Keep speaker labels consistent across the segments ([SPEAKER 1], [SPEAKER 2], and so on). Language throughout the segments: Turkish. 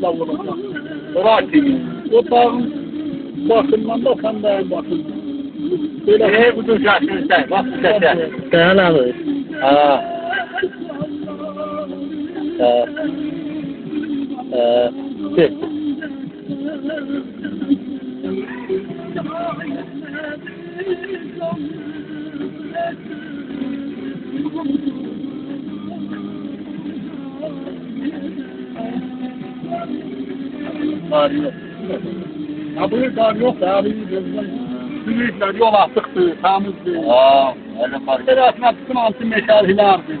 [SPEAKER 1] davulacak.
[SPEAKER 2] Bırak gibi.
[SPEAKER 1] O dağın bakımdan da sen dayan bakın. Böyle
[SPEAKER 2] Bu düşersin sen. Bak bu sese.
[SPEAKER 3] Dayan abi.
[SPEAKER 2] Ha.
[SPEAKER 3] Gel.
[SPEAKER 1] kar yok. Ya bu kar yok da abi. Büyükler yol atıktı, tamizdi.
[SPEAKER 2] Aa, öyle fark.
[SPEAKER 1] Terasına bütün altın meşalhilerdi.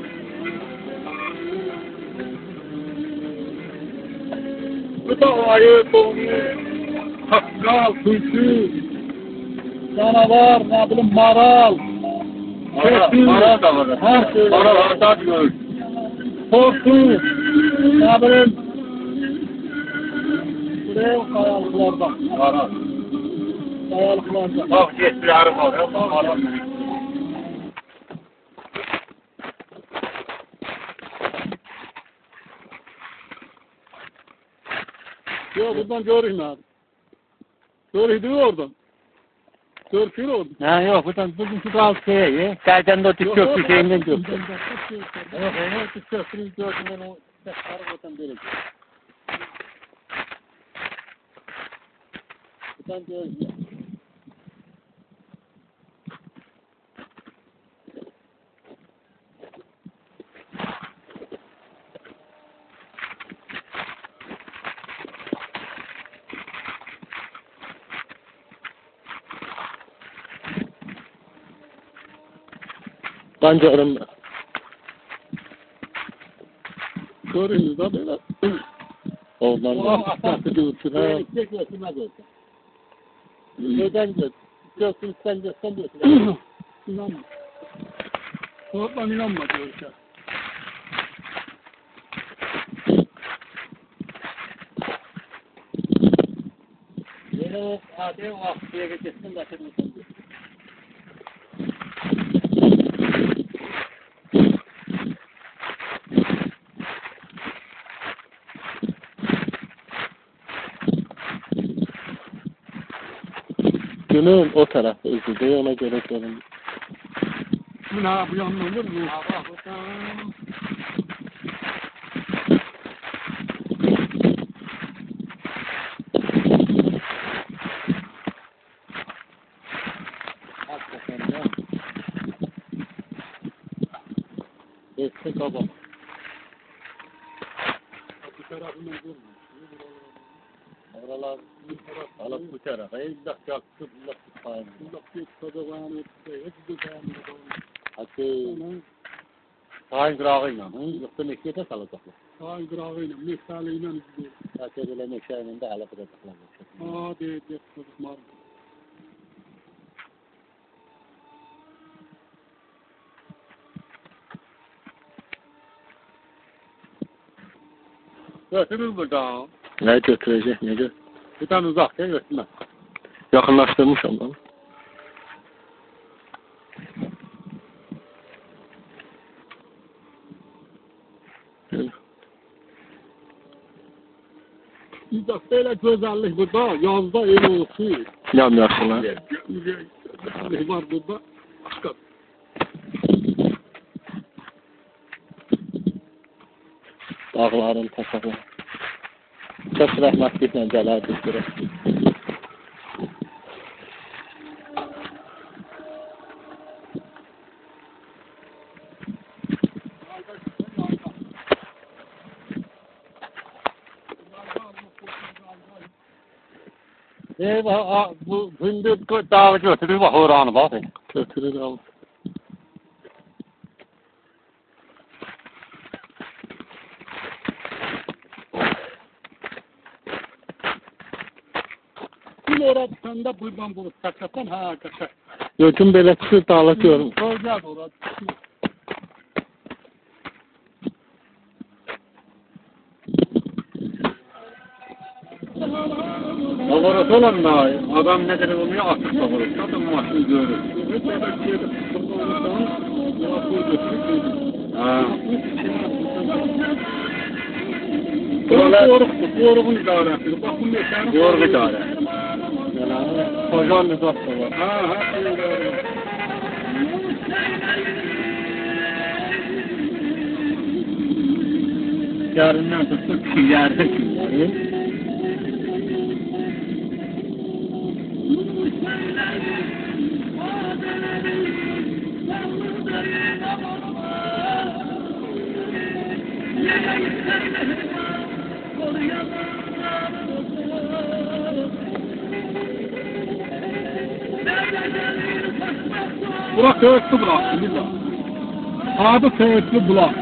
[SPEAKER 1] Bu da ayı, konu, hakkal, kuytu, canavar, ne bileyim, maral,
[SPEAKER 2] Maral da var.
[SPEAKER 1] her şey.
[SPEAKER 2] Maral arada diyor.
[SPEAKER 1] Korku, ne bileyim, buraya o kayalıklarda,
[SPEAKER 2] Maral.
[SPEAKER 1] kayalıklarda.
[SPEAKER 2] Bak geçtiler var. Maral.
[SPEAKER 1] Yok buradan görün abi. Görüydü oradan. Görkür oradan.
[SPEAKER 3] Ha yok buradan bugünkü kalkıyor. Kaydan da oturup köprü şeyinden yok.
[SPEAKER 1] Yok, onu köprüyü gördüm ben o sarı vatan verecek. Buradan görün.
[SPEAKER 3] Pancarım.
[SPEAKER 1] Görünüz de böyle.
[SPEAKER 3] Oğlan
[SPEAKER 1] O
[SPEAKER 3] da.
[SPEAKER 1] atak götür. Gerekecek götürme götür. Neden götür? Götür sen götür. İnanma. Korkma inanma diyor ya.
[SPEAKER 3] Yok hadi vaktiye geçsin de şimdi. Günün o tarafı üzüldü ona göre görün.
[SPEAKER 1] Bu ne bu yanına olur mu?
[SPEAKER 3] Hakikaten ya. Eski babam.
[SPEAKER 1] Bu tarafından görmüyor.
[SPEAKER 3] Oralar alıp bu tarafa. İllah yaktı, illah tutmayın.
[SPEAKER 1] Allah bir kadavağını ötüse, hiç düzenli olmuş.
[SPEAKER 3] Hadi. Sahil kırağıyla. Yoksa meşiyete salacaklar.
[SPEAKER 1] Sağ grağıyla, mesaleyle izliyor.
[SPEAKER 3] Sadece böyle meşayenin de alıp bırakacaklar.
[SPEAKER 1] Hadi çocuk var. Götürür burada.
[SPEAKER 3] Ne götürecek, ne götürecek?
[SPEAKER 1] Bir tane uzakta götürmez.
[SPEAKER 3] Yakınlaştırmış ondan.
[SPEAKER 1] Uzakta güzellik burada, yazda el olsun.
[SPEAKER 3] Yam yaşlılar.
[SPEAKER 1] Ne var burada? Başka.
[SPEAKER 3] Dağların tasarı. Çok rahmetlikle Celal Düzdür'e.
[SPEAKER 2] Bu gündüz dağı götürür bak oranı bak.
[SPEAKER 3] Götürür al.
[SPEAKER 1] Bir orada sen de buradan bulup kaçarsan ha kaçar.
[SPEAKER 3] Yokum böyle çıkır dağlatıyorum.
[SPEAKER 1] Soracağız orada.
[SPEAKER 2] Olarak olan da adam ne dedi olmuyor atık da olur. Zaten maçını görür. Ha. Buralar Qoruğun idarəsidir. Bax bu meşənin
[SPEAKER 3] Qoruq idarə.
[SPEAKER 1] Kocaman bir zat da var.
[SPEAKER 2] Ha, ha, doğru.
[SPEAKER 3] Yarından tuttuk yerde.
[SPEAKER 2] Bura Söğütlü bulaq, bilirəm. Adı Söğütlü bulaq.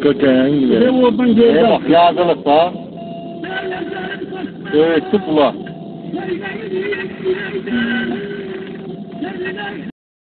[SPEAKER 3] Kötəyin
[SPEAKER 2] Ve
[SPEAKER 3] gidelim.
[SPEAKER 2] oradan
[SPEAKER 3] Bak
[SPEAKER 2] geldi.
[SPEAKER 3] yazılık da. Söğütlü bulak.